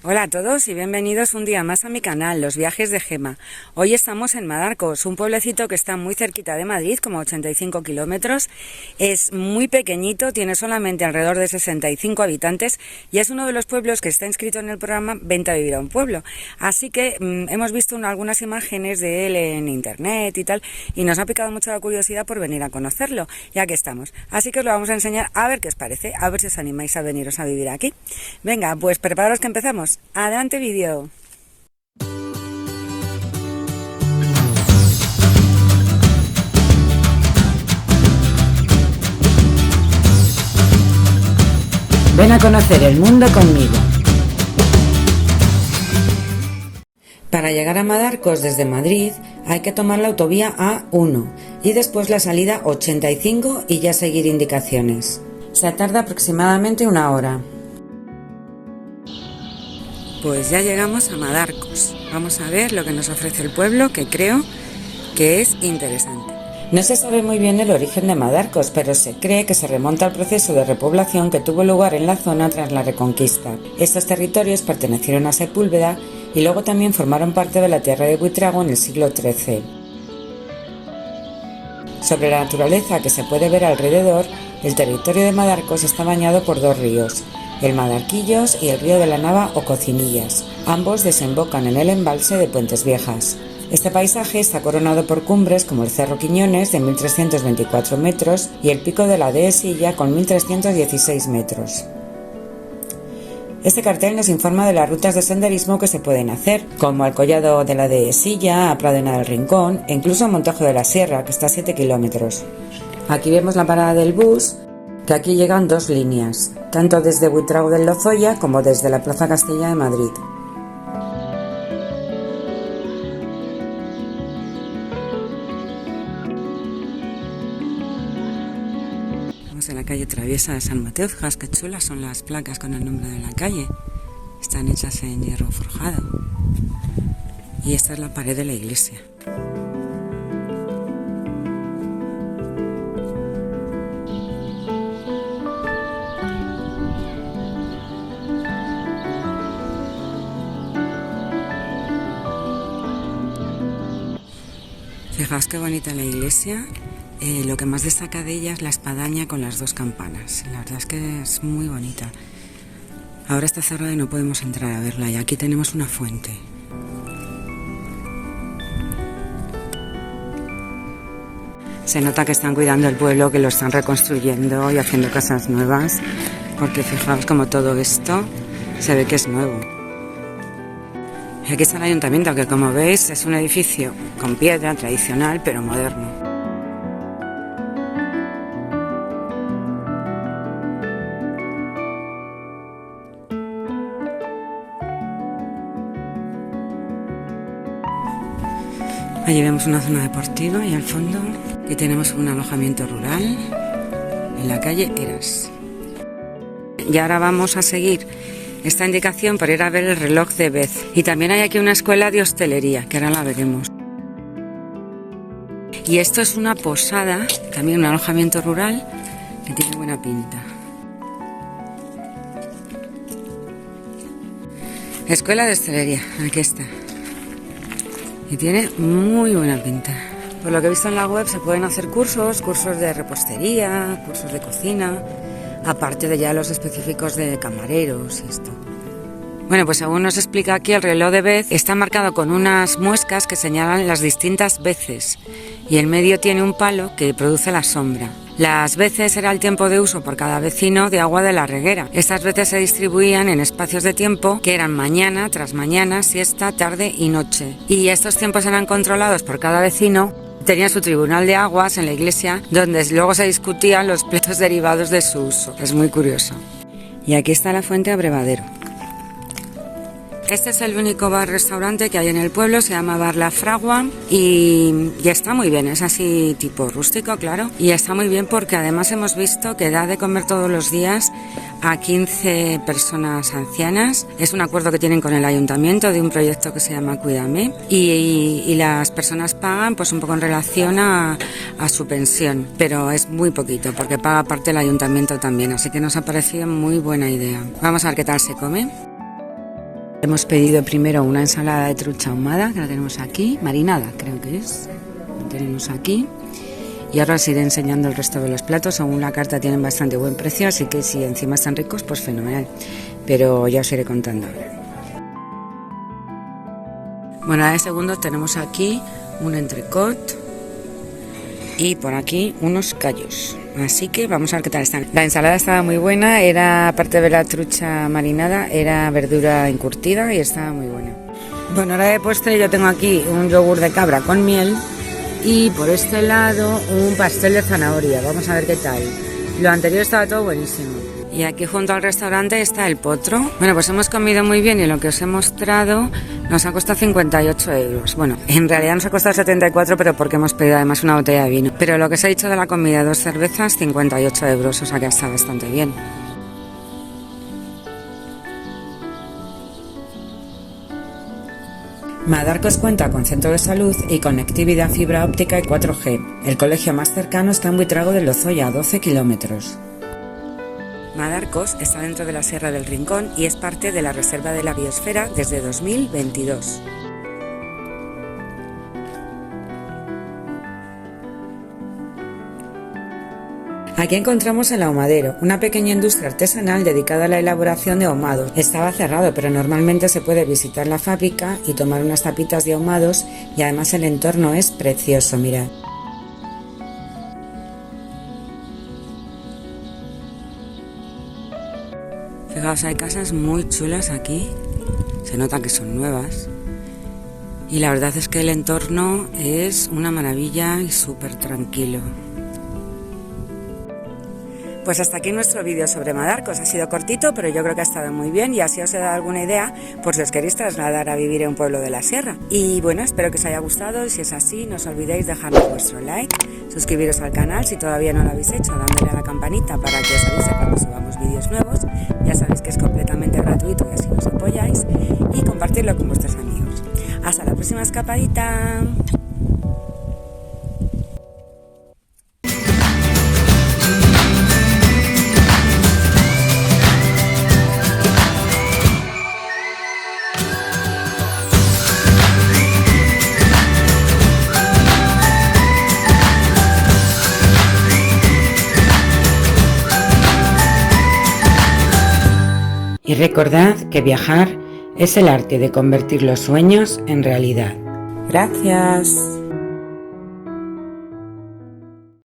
Hola a todos y bienvenidos un día más a mi canal, Los Viajes de Gema. Hoy estamos en Madarcos, un pueblecito que está muy cerquita de Madrid, como 85 kilómetros. Es muy pequeñito, tiene solamente alrededor de 65 habitantes y es uno de los pueblos que está inscrito en el programa Vente a vivir a un pueblo. Así que hemos visto algunas imágenes de él en internet y tal, y nos ha picado mucho la curiosidad por venir a conocerlo, ya que estamos. Así que os lo vamos a enseñar a ver qué os parece, a ver si os animáis a veniros a vivir aquí. Venga, pues prepararos que empezamos. Adelante vídeo. Ven a conocer el mundo conmigo. Para llegar a Madarcos desde Madrid hay que tomar la autovía A1 y después la salida 85 y ya seguir indicaciones. Se tarda aproximadamente una hora. Pues ya llegamos a Madarcos. Vamos a ver lo que nos ofrece el pueblo, que creo que es interesante. No se sabe muy bien el origen de Madarcos, pero se cree que se remonta al proceso de repoblación que tuvo lugar en la zona tras la Reconquista. Estos territorios pertenecieron a Sepúlveda y luego también formaron parte de la tierra de Buitrago en el siglo XIII. Sobre la naturaleza que se puede ver alrededor, el territorio de Madarcos está bañado por dos ríos, el Madarquillos y el río de la Nava o Cocinillas. Ambos desembocan en el embalse de Puentes Viejas. Este paisaje está coronado por cumbres como el Cerro Quiñones de 1324 metros y el Pico de la Dehesilla con 1316 metros. Este cartel nos informa de las rutas de senderismo que se pueden hacer, como al Collado de la Dehesilla, a Pradena del Rincón e incluso a Montejo de la Sierra, que está a 7 kilómetros. Aquí vemos la parada del bus, que aquí llegan dos líneas, tanto desde Buitrago del Lozoya como desde la Plaza Castilla de Madrid. Vamos a la calle traviesa de San Mateo. Fijaos qué chulas son las placas con el nombre de la calle. Están hechas en hierro forjado. Y esta es la pared de la iglesia. Fijaos qué bonita la iglesia. Lo que más destaca de ella es la espadaña con las dos campanas. La verdad es que es muy bonita. Ahora está cerrada y no podemos entrar a verla. Y aquí tenemos una fuente. Se nota que están cuidando el pueblo, que lo están reconstruyendo y haciendo casas nuevas. Porque fijaos como todo esto se ve que es nuevo. Y aquí está el ayuntamiento, que como veis es un edificio con piedra tradicional pero moderno. Allí vemos una zona deportiva y al fondo aquí tenemos un alojamiento rural en la calle Eras. Y ahora vamos a seguir esta indicación para ir a ver el reloj de Bez. Y también hay aquí una escuela de hostelería, que ahora la veremos. Y esto es una posada, también un alojamiento rural, que tiene buena pinta. Escuela de hostelería, aquí está. Y tiene muy buena pinta. Por lo que he visto en la web se pueden hacer cursos de repostería, cursos de cocina, aparte de ya los específicos de camareros y esto. Bueno, pues según nos explica aquí, el reloj de Bez está marcado con unas muescas que señalan las distintas veces y en medio tiene un palo que produce la sombra. Las veces era el tiempo de uso por cada vecino de agua de la reguera. Estas veces se distribuían en espacios de tiempo que eran mañana, tras mañana, siesta, tarde y noche. Y estos tiempos eran controlados por cada vecino. Tenía su tribunal de aguas en la iglesia, donde luego se discutían los pleitos derivados de su uso. Es muy curioso. Y aquí está la fuente abrevadero. Este es el único bar-restaurante que hay en el pueblo, se llama Bar La Fragua y está muy bien, es así tipo rústico, claro, y está muy bien porque además hemos visto que da de comer todos los días a 15 personas ancianas. Es un acuerdo que tienen con el ayuntamiento de un proyecto que se llama Cuídame y las personas pagan pues un poco en relación a su pensión, pero es muy poquito porque paga parte el ayuntamiento también, así que nos ha parecido muy buena idea. Vamos a ver qué tal se come. Hemos pedido primero una ensalada de trucha ahumada, que la tenemos aquí, marinada creo que es, la tenemos aquí. Y ahora os iré enseñando el resto de los platos. Según la carta tienen bastante buen precio, así que si encima están ricos, pues fenomenal. Pero ya os iré contando ahora. Bueno, de segundos tenemos aquí un entrecot y por aquí unos callos. Así que vamos a ver qué tal están. La ensalada estaba muy buena, era aparte de la trucha marinada, era verdura encurtida y estaba muy buena. Bueno, ahora de postre yo tengo aquí un yogur de cabra con miel y por este lado un pastel de zanahoria. Vamos a ver qué tal. Lo anterior estaba todo buenísimo. Y aquí junto al restaurante está el Potro. Bueno, pues hemos comido muy bien y lo que os he mostrado nos ha costado 58 euros. Bueno, en realidad nos ha costado 74, pero porque hemos pedido además una botella de vino. Pero lo que os he dicho de la comida, 2 cervezas, 58 euros, o sea que está bastante bien. Madarcos cuenta con centro de salud y conectividad fibra óptica y 4G. El colegio más cercano está en Buitrago de Lozoya, a 12 kilómetros. Madarcos está dentro de la Sierra del Rincón y es parte de la Reserva de la Biosfera desde 2022. Aquí encontramos el ahumadero, una pequeña industria artesanal dedicada a la elaboración de ahumados. Estaba cerrado, pero normalmente se puede visitar la fábrica y tomar unas tapitas de ahumados y además el entorno es precioso, mirad. Fijaos, hay casas muy chulas aquí, se nota que son nuevas y la verdad es que el entorno es una maravilla y súper tranquilo. Pues hasta aquí nuestro vídeo sobre Madarcos. Ha sido cortito, pero yo creo que ha estado muy bien y así os he dado alguna idea por si os queréis trasladar a vivir en un pueblo de la sierra. Y bueno, espero que os haya gustado y si es así, no os olvidéis dejarnos vuestro like, suscribiros al canal si todavía no lo habéis hecho, dándole a la campanita para que os avise cuando subamos vídeos nuevos. Ya sabéis que es completamente gratuito y así nos apoyáis y compartirlo con vuestros amigos. Hasta la próxima escapadita. Y recordad que viajar es el arte de convertir los sueños en realidad. Gracias.